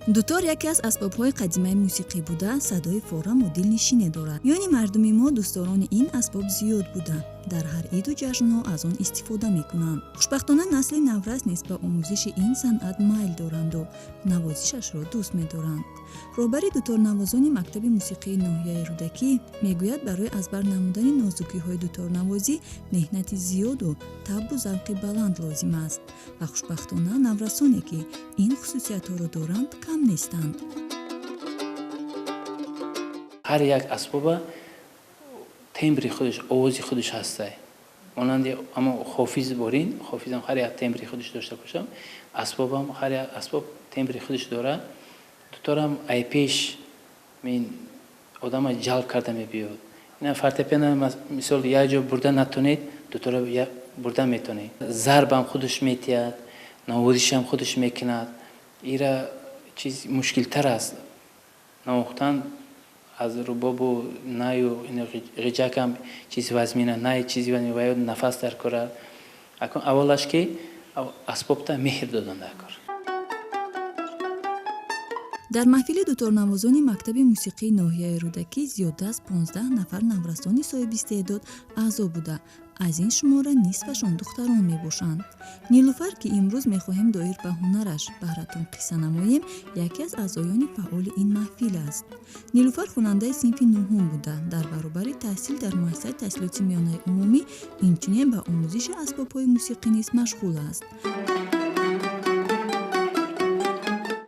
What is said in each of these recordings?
дутор яке аз асбобҳои қадимаи мусиқӣ буда, садои форам ва дилнишине дорад. ёни мардуми мо дӯстдорони ин асбоб зиёд буданд. дар ҳар иду ҷашнҳо аз он истифода мекунанд. хушбахтона насли наврас низ ба омӯзиши ин санъат майл доранду навозишашро дӯст медоранд. роҳбари дуторнавозони мактаби мусиқии ноҳияи рӯдакӣ мегӯяд, барои аз бар намудани нозукиҳои дуторнавозӣ меҳнати зиёду табу завқи баланд лозим аст ва хушбахтона наврасоне ки ин хусусиятҳоро доранд кам нестанд. ҳар як асбоба тембри худаш, овози худаш ҳастай. монанди аммо хофиз борин, хофизам ҳар як тембри худаш дошта бошам, асбобам ҳар як асбоб тембри худаш дорад. дуторам ай пеш мен одама ҷалб карда мебиёд. ина фортепиано мисол як ҷо бурда натонед, дутора бурда метонед. зарбам худаш метиҳад, навозишам худаш мекунад. ира чиз мушкилтар аст. навохтан аз рубобу наю ғиҷакам чизи вазмина, най чизи вазмина ва ё нафас дар кора. Акун аввалаш ки асбобта меҳр додан дар кор. дар маҳфили дуторнавозони мактаби мусиқии ноҳияи рӯдакӣ зиёда аз 15 нафар наврасони соҳибистеъдод аъзо буда. аз ин шумора нисфашон духтарон мебошанд. нилуфар, ки имрӯз мехоҳем доир ба ҳунараш баҳратон қисса намоем, яке аз аъзоёни фаъоли ин маҳфил аст. нилуфар хонандаи синфи нуҳум буда. дар баробари таҳсил дар муассисаи таҳсилоти миёнаи умумӣ инчунин ба омӯзиши асбобҳои мусиқӣ низ машғул аст.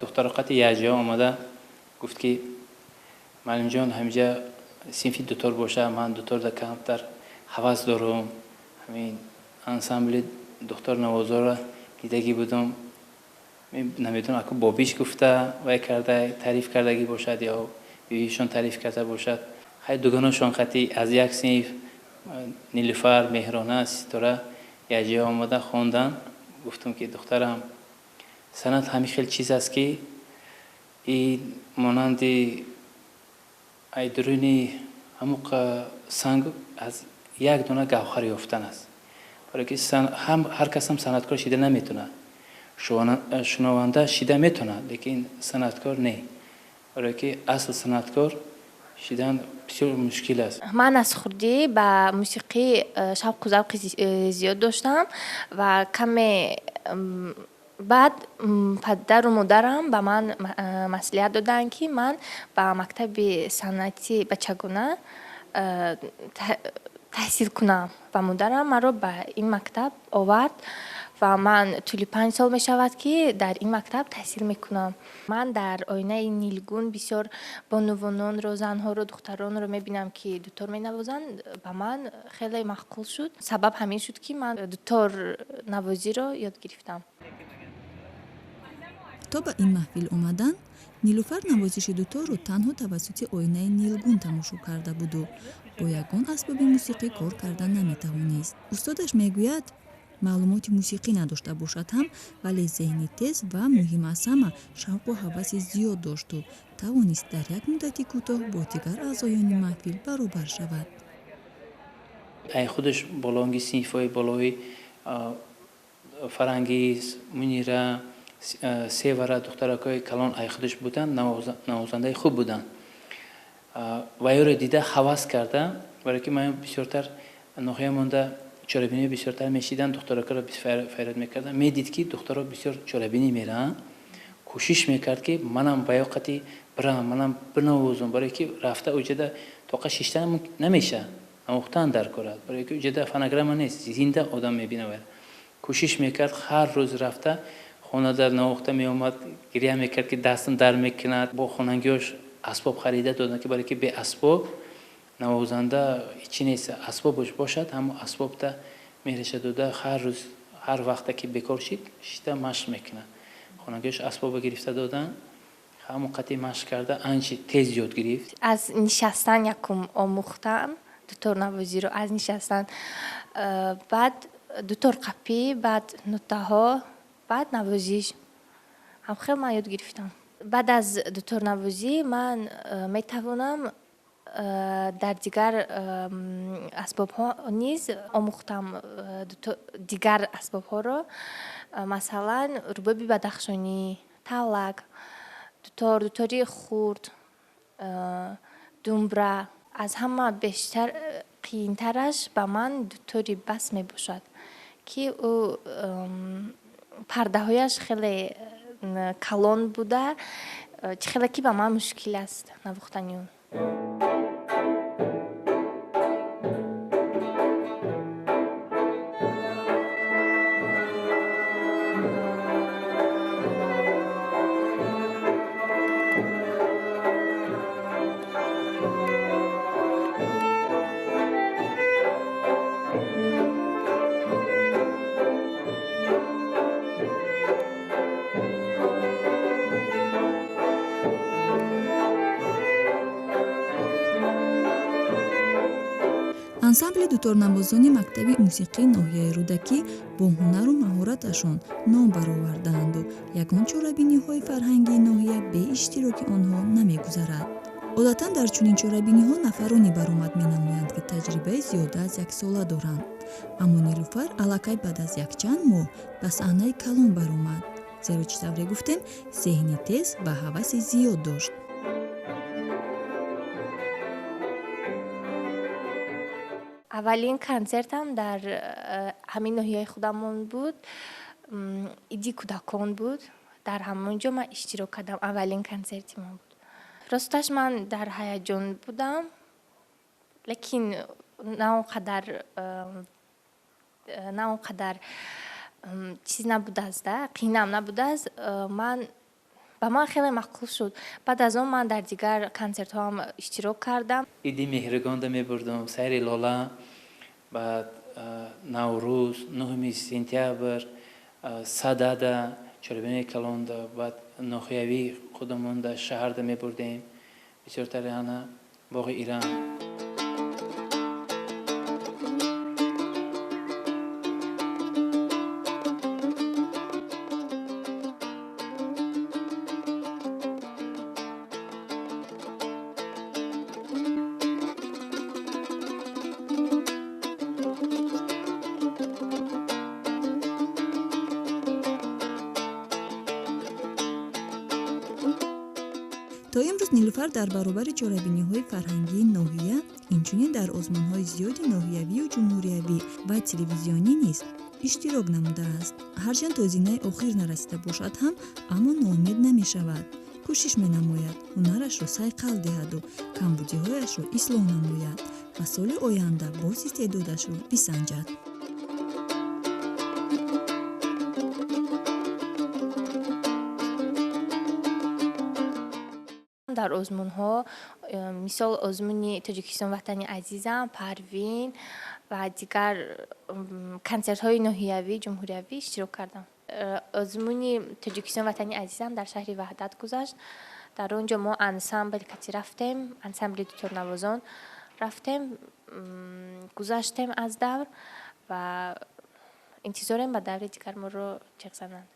духтароқати якҷо омада гуфт ки маълимҷон ҳамиҷа синфи дутор боша, ман дуторда камтар ҳавас дорум. ҳамин ансамбли духторнавозоро дидагӣ будум. намедонам аку бобиш гуфта вай карда таъриф кардагӣ бошад ё бивишон таъриф карда бошад. ҳай дугонашон хати аз як синф нилуфар, меҳрона, ситора якҷо омада хондан. гуфтум ки духтарам, санъат ҳамин хел чиз аст ки ин монанди айдуруни ҳамуқ санг аз як дона гавҳар ёфтан аст. барое ки ҳар касам санъаткор шида наметонад. шунаванда шида метонад, лекин санъаткор не. барое ки асл санъаткор шидан бисёр мушкил аст. ман аз хурдӣ ба мусиқӣ шавқу завқи зиёд доштам ва каме баъд падару модарам ба ман маслиҳат доданд ки ман ба мактаби санъати бачагона таҳсил кунам ва модарам маро ба ин мактаб овард ва ман тӯли 5 сол мешавад ки дар ин мактаб таҳсил мекунам. ман дар оинаи нилгун бисёр бонувононро, занҳоро, духтаронро мебинам ки дутор менавозанд. ба ман хеле маъқул шуд. сабаб ҳамин шуд ки ман дуторнавозиро ёд гирифтам. то ба ин маҳфил омадан, нилуфар навозиши дуторро танҳо тавассути оинаи нилгун тамошо карда буду бо ягон асбоби мусиқӣ кор карда наметавонист. устодаш мегӯяд, маълумоти мусиқӣ надошта бошад ҳам, вале зеҳни тез ва муҳим аз ҳама шавқу ҳаваси зиёд дошту тавонист дар як муддати кӯтоҳ бо дигар аъзоёни маҳфил баробар шавад. ай худаш болонги синфҳои болои фарангиз, мунира, севара духтаракҳои калон ай худаш буданд, навозандаи хуб буданд. вайёро дида ҳавас карда, барое ки ман бисёртар ноҳиямонда чорабинӣ бисёртар мешиданд, духтаракҳоро файрод мекардам. медид ки духтаро бисёр чорабинӣ мераанд. кӯшиш мекард ки манам ба ёқати бирам, манам бинавозам, барое ки рафта уҷада тоқа шишта намеша, намохтан дар корад. барое ки уҷада фонограмма нест, зинда одам мебинавад. кӯшиш мекард ҳар рӯз рафта хонада навохта меомад, гирья мекард ки дастам дар мекунад. бо хонангиёш асбоб харида доданд ки барое ки бе асбоб навозанда ҳичи нест. асбобаш бошад, ҳамо асбобта мереша дода ҳар рӯз ҳар вақта ки бекор шид шида машқ мекунад. хонангиёш асбоба гирифта додан, ҳамон қати машқ карда анчи тез ёд гирифт. аз нишастан якум омӯхтам дуторнавозиро, аз нишастан, баъд дуторқапӣ, баъд нутаҳо, баъд навозиш ҳамхел ман ёд гирифтам. баъд аз дуторнавозӣ ман метавонам дар дигар асбобҳо низ омӯхтам дигар асбобҳоро, масалан рубоби бадахшонӣ, тавлак, дутори хурд, думбра. аз ҳама бештар қиинтараш ба ман дутори бас мебошад, ки ӯ пардаҳояш хеле калон буда, хеле ки ба ман мушкил аст навохтани он. ансамбли дуторнавозони мактаби мусиқии ноҳияи рӯдакӣ бо ҳунару маҳораташон ном баровардаанду ягон чорабиниҳои фарҳангии ноҳия бе иштироки онҳо намегузарад. одатан дар чунин чорабиниҳо нафароне баромад менамоянд, ки таҷрибаи зиёда аз 1 сола доранд. аммо нилуфар аллакай баъд аз якчанд моҳ ба саҳнаи калон баромад, зеро чӣ тавре гуфтем, зеҳни тез ва ҳаваси зиёд дошт. аввалин концертам дар ҳамин ноҳияи худамон буд, иди кӯдакон буд. дар ҳамонҷо ман иштирок кардам. аввалин концерти ман буд. росташ ман дар ҳаяҷон будам, лекин на он қадар чиз набудааст, қиинам набудааст. ба ман хеле маъқул шуд. баъд аз он ман дар дигар концертҳоам иштирок кардам. иди меҳригонда мебурдам, сайри лола, баъд наврӯз, 9 сентябр, садада, чорабини калонда, баъд ноҳияви худамонда шаҳарда мебурдем, бисёртари ана боғи Иран. то имрӯз нилуфар дар баробари чорабиниҳои фарҳангии ноҳия, инчунин дар озмонҳои зиёди ноҳиявию ҷумҳуриявӣ ва телевизионӣ низ иштирок намудааст. ҳарчанд то зинаи охир нарасида бошад ҳам, аммо ноумед намешавад. кӯшиш менамояд ҳунарашро сайқал диҳаду камбудиҳояшро ислоҳ намояд ва соли оянда боз истеъдодашро бисанҷад. дар озмунҳо, мисол озмуни Тоҷикистон ватани азизам, Парвин ва дигар концертҳои ноҳиявӣ, ҷумҳуриявӣ иштирок кардам. озмуни Тоҷикистон ватани азизам дар шаҳри Ваҳдат гузашт. дар он ҷо мо ансамбл кати рафтем, ансамбли дуторнавозон рафтем, гузаштем аз давр ва интизорем ба даври дигар моро ҷиғ зананд.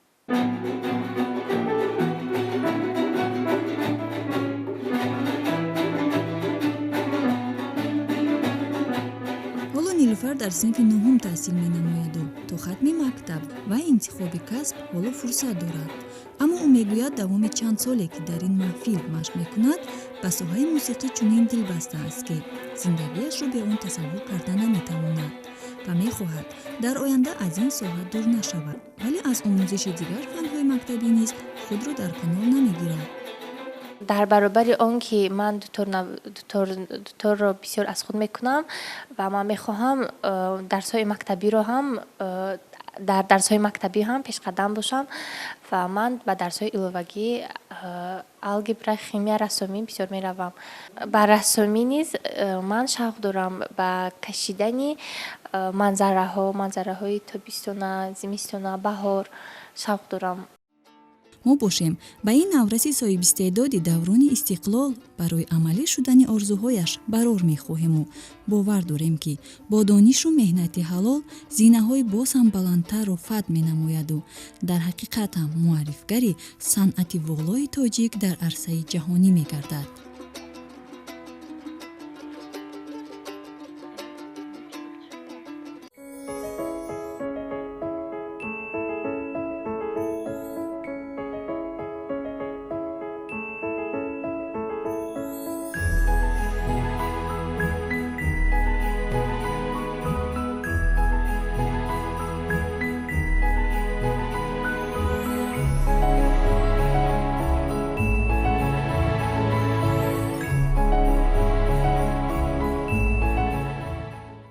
нилуфар дар синфи 9 таҳсил менамояду то хатми мактаб ва интихоби касб ҳоло фурсат дорад. аммо ӯ мегӯяд давоми чанд соле ки дар ин маҳфил машқ мекунад, ба соҳаи мусиқӣ чунин дилбаста аст, ки зиндагиашро бе он тасаввур карда наметавонад ва мехоҳад дар оянда аз ин соҳа дур нашавад, вале аз омӯзиши дигар фанҳои мактабӣ низ худро дар канор намегирад. дар баробари он ки ман дуторро бисёр аз худ мекунам ва ман мехоҳам дарсҳои мактабиро ҳам дар дарсҳои мактабӣ ҳам пешқадам бошам ва ман ба дарсҳои иловагӣ алгебра, химия, рассомӣ бисёр меравам. ба рассомӣ низ ман шавқ дорам, ба кашидани манзараҳои тобистона, зимистона, баҳор шавқ дорам. мо бошем ба ин навраси соҳибистеъдоди даврони истиқлол барои амалӣ шудани орзуҳояш барор мехоҳему бовар дорем, ки бо донишу меҳнати ҳалол зинаҳои боз ҳам баландтарро фатҳ менамояду дар ҳақиқат ҳам муаррифгари санъати волои тоҷик дар арсаи ҷаҳонӣ мегардад.